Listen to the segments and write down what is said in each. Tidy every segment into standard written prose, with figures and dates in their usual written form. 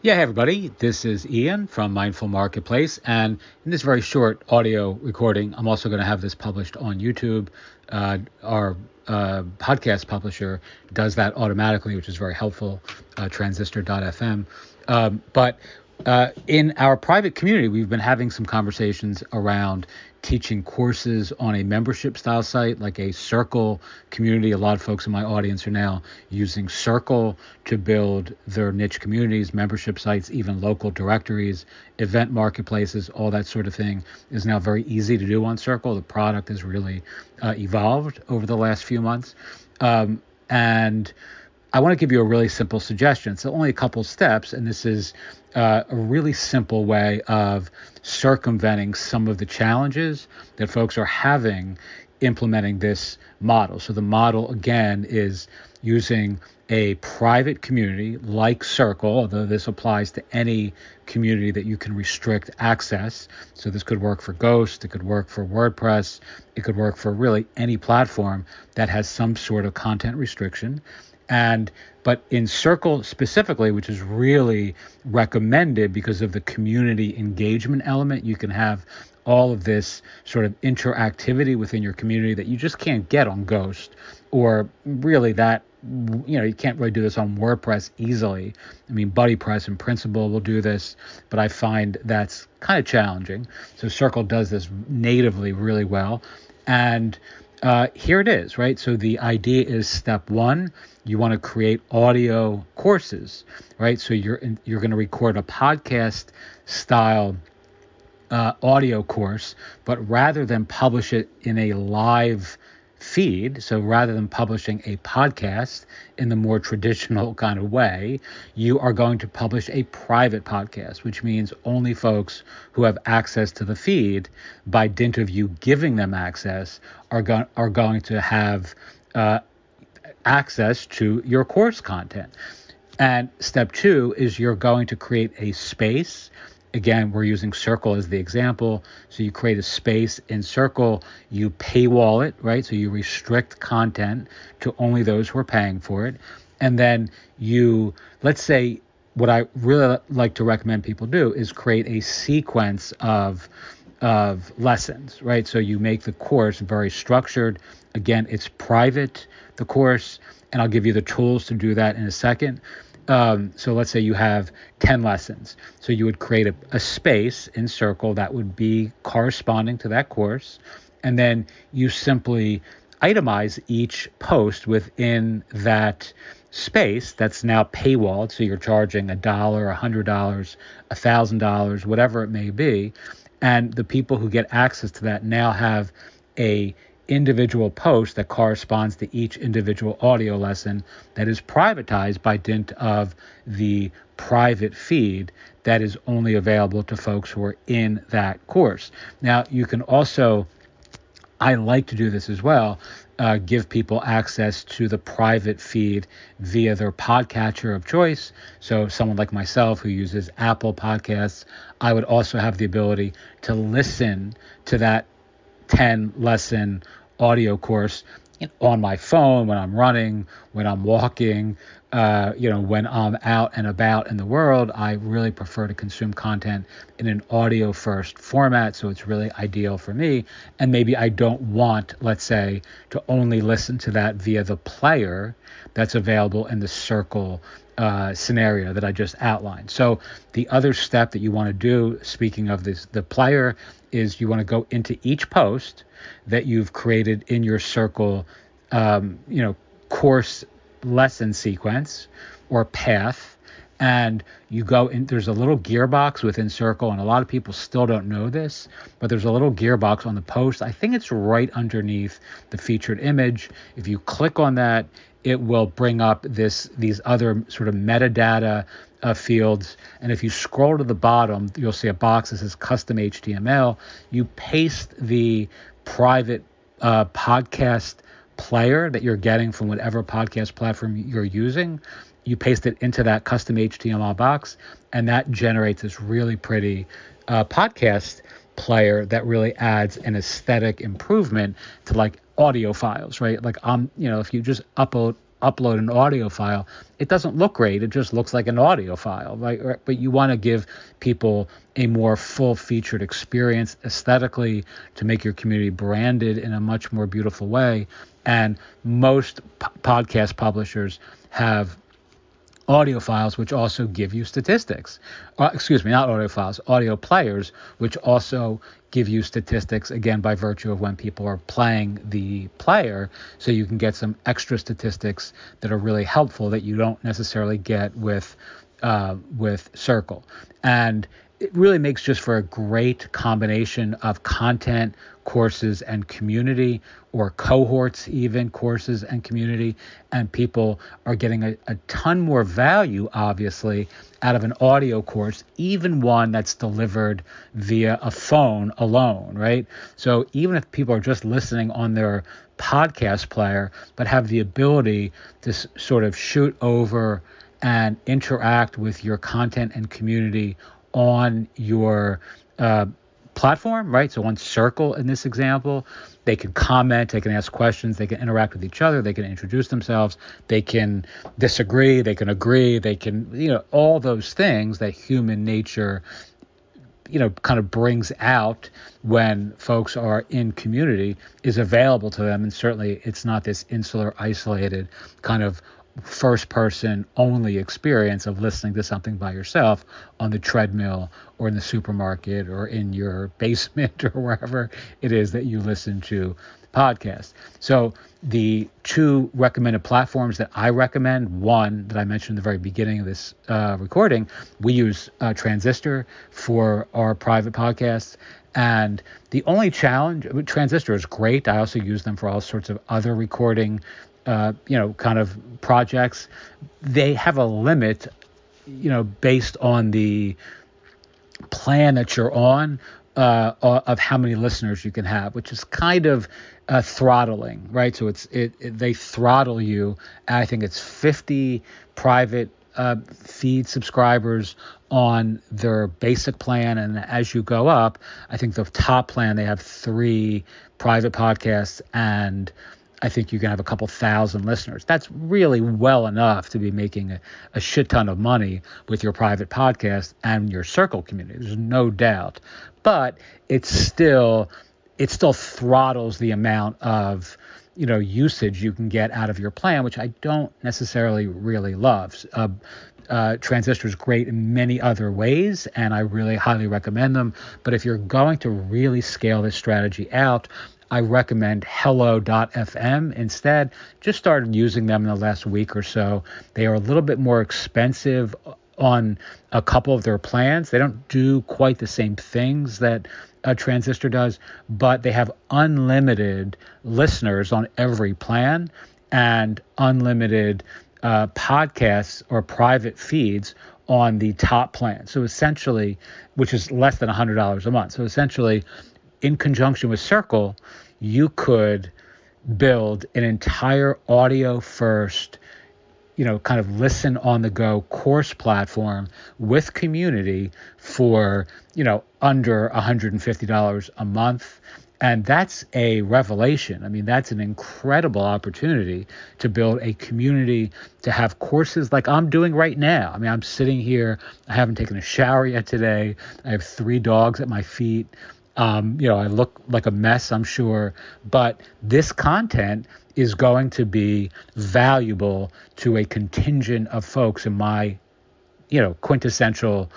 Yeah, hey everybody, this is Ian from Mindful Marketplace, and in this very short audio recording, I'm also going to have this published on YouTube. Our podcast publisher does that automatically, which is very helpful, transistor.fm. But in our private community, we've been having some conversations around teaching courses on a membership style site like a Circle community. A lot of folks in my audience are now using Circle to build their niche communities, membership sites, even local directories, event marketplaces, all that sort of thing is now very easy to do on Circle. The product has really evolved over the last few months. And I want to give you a really simple suggestion. It's only a couple steps, and this is a really simple way of circumventing some of the challenges that folks are having implementing this model. So the model, again, is using a private community like Circle, although this applies to any community that you can restrict access. So this could work for Ghost, it could work for WordPress, it could work for really any platform that has some sort of content restriction. But in Circle specifically, which is really recommended because of the community engagement element, you can have all of this sort of interactivity within your community that you just can't get on Ghost, or really that, you can't really do this on WordPress easily. I mean, BuddyPress in principle will do this, but I find that's kind of challenging. So Circle does this natively really well. And here it is, right? So the idea is step one, you want to create audio courses, right? So you're going to record a podcast style audio course, but rather than publish it in a live feed, so rather than publishing a podcast in the more traditional kind of way, you are going to publish a private podcast, which means only folks who have access to the feed, by dint of you giving them access, are going to have access to your course content. And step two is you're going to create a space. Again, we're using Circle as the example. So you create a space in Circle, you paywall it, right? So you restrict content to only those who are paying for it. And then let's say, what I really like to recommend people do is create a sequence of lessons, right? So you make the course very structured. Again, it's private, the course, and I'll give you the tools to do that in a second. So let's say you have 10 lessons. So you would create a space in Circle that would be corresponding to that course. And then you simply itemize each post within that space that's now paywalled. So you're charging $1, $100, $1,000, whatever it may be. And the people who get access to that now have a individual post that corresponds to each individual audio lesson that is privatized by dint of the private feed that is only available to folks who are in that course. Now, you can also, I like to do this as well, give people access to the private feed via their podcatcher of choice. So someone like myself who uses Apple Podcasts, I would also have the ability to listen to that 10 lesson audio course on my phone when I'm running, when I'm walking, when I'm out and about in the world. I really prefer to consume content in an audio first format, so it's really ideal for me. And maybe I don't want, let's say, to only listen to that via the player that's available in the Circle scenario that I just outlined. So the other step that you want to do, speaking of this, the player, is you want to go into each post that you've created in your Circle, course lesson sequence or path, and you go in. There's a little gearbox within Circle, and a lot of people still don't know this, but there's a little gearbox on the post. I think it's right underneath the featured image. If you click on that, it will bring up these other sort of metadata fields. And if you scroll to the bottom, you'll see a box that says custom HTML. You paste the private podcast player that you're getting from whatever podcast platform you're using. You paste it into that custom HTML box, and that generates this really pretty podcast player that really adds an aesthetic improvement to like audio files, right? Like if you just upload upload an audio file, it doesn't look great. It just looks like an audio file, right? But you want to give people a more full-featured experience aesthetically to make your community branded in a much more beautiful way. And most podcast publishers have audio files, which also give you statistics. Excuse me, not audio files, audio players, which also give you statistics, again, by virtue of when people are playing the player. So you can get some extra statistics that are really helpful that you don't necessarily get with Circle. And it really makes just for a great combination of content, courses, and community, or cohorts, even courses and community. And people are getting a ton more value, obviously, out of an audio course, even one that's delivered via a phone alone, right? So even if people are just listening on their podcast player, but have the ability to sort of shoot over and interact with your content and community on your platform, right? So on Circle, in this example, they can comment, they can ask questions, they can interact with each other, they can introduce themselves, they can disagree, they can agree, they can, all those things that human nature, kind of brings out when folks are in community is available to them. And certainly it's not this insular, isolated kind of first person only experience of listening to something by yourself on the treadmill or in the supermarket or in your basement or wherever it is that you listen to podcasts. So the two recommended platforms that I recommend, one that I mentioned at the very beginning of this recording, we use Transistor for our private podcasts. And the only challenge, Transistor is great. I also use them for all sorts of other recording kind of projects. They have a limit, based on the plan that you're on, of how many listeners you can have, which is kind of throttling, right? So they throttle you. I think it's 50 private feed subscribers on their basic plan, and as you go up, I think the top plan, they have 3 private podcasts, and I think you can have a couple thousand listeners. That's really well enough to be making a shit ton of money with your private podcast and your Circle community. There's no doubt. But it still throttles the amount of usage you can get out of your plan, which I don't necessarily really love. Transistor is great in many other ways, and I really highly recommend them. But if you're going to really scale this strategy out, I recommend Hello.fm instead. Just started using them in the last week or so. They are a little bit more expensive on a couple of their plans. They don't do quite the same things that Transistor does, but they have unlimited listeners on every plan and unlimited podcasts or private feeds on the top plan. So essentially, which is less than $100 a month. So essentially, in conjunction with Circle, you could build an entire audio first, kind of listen on the go course platform with community for, under $150 a month. And that's a revelation. I mean, that's an incredible opportunity to build a community, to have courses like I'm doing right now. I mean, I'm sitting here. I haven't taken a shower yet today. I have 3 dogs at my feet. I look like a mess, I'm sure, but this content is going to be valuable to a contingent of folks in my, quintessential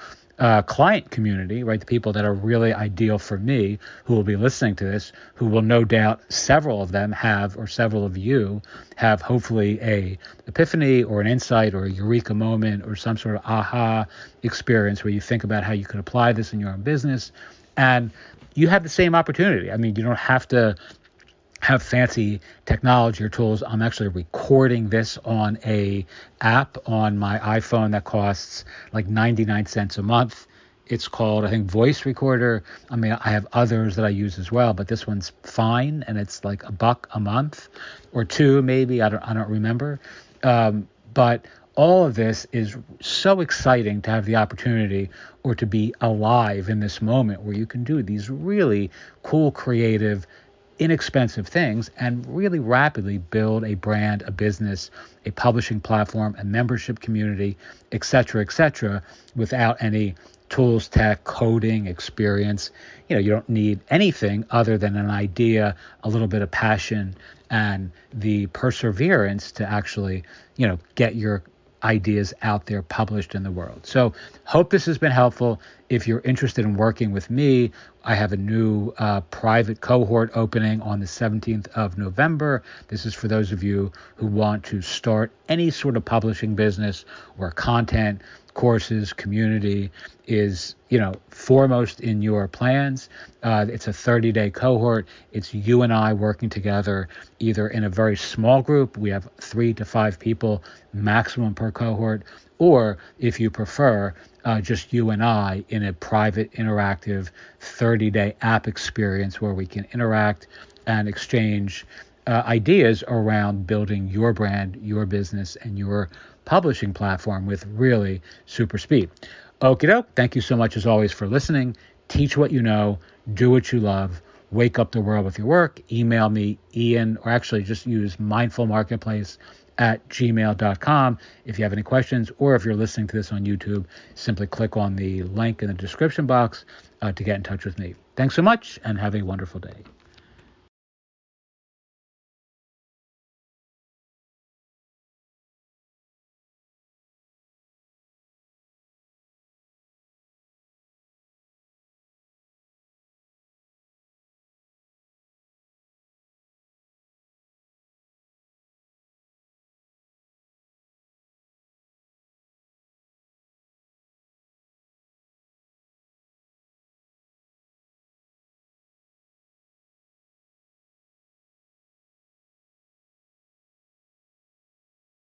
client community, right? The people that are really ideal for me, who will be listening to this, who will no doubt several of them have, or several of you have, hopefully a epiphany or an insight or a eureka moment or some sort of aha experience where you think about how you can apply this in your own business. And you have the same opportunity. I mean, you don't have to have fancy technology or tools. I'm actually recording this on a app on my iPhone that costs like 99 cents a month. It's called, I think, Voice Recorder. I mean, I have others that I use as well, but this one's fine, and it's like $1 a month or $2 maybe. I don't remember. But all of this is so exciting to have the opportunity, or to be alive in this moment where you can do these really cool, creative, inexpensive things and really rapidly build a brand, a business, a publishing platform, a membership community, et cetera, without any tools, tech, coding, experience. You don't need anything other than an idea, a little bit of passion, and the perseverance to actually, get your ideas out there published in the world. So hope this has been helpful. If you're interested in working with me, I have a new private cohort opening on the 17th of November. This is for those of you who want to start any sort of publishing business where content, courses, community is, foremost in your plans. It's a 30-day cohort. It's you and I working together, either in a very small group. We have 3 to 5 people maximum per cohort, or if you prefer, just you and I in a private, interactive 30-day app experience where we can interact and exchange ideas around building your brand, your business, and your publishing platform with really super speed. Okie doke. Thank you so much as always for listening. Teach what you know, do what you love, wake up the world with your work. Email me, Ian, or actually just use mindfulmarketplace@gmail.com if you have any questions, or if you're listening to this on YouTube, simply click on the link in the description box to get in touch with me. Thanks so much and have a wonderful day.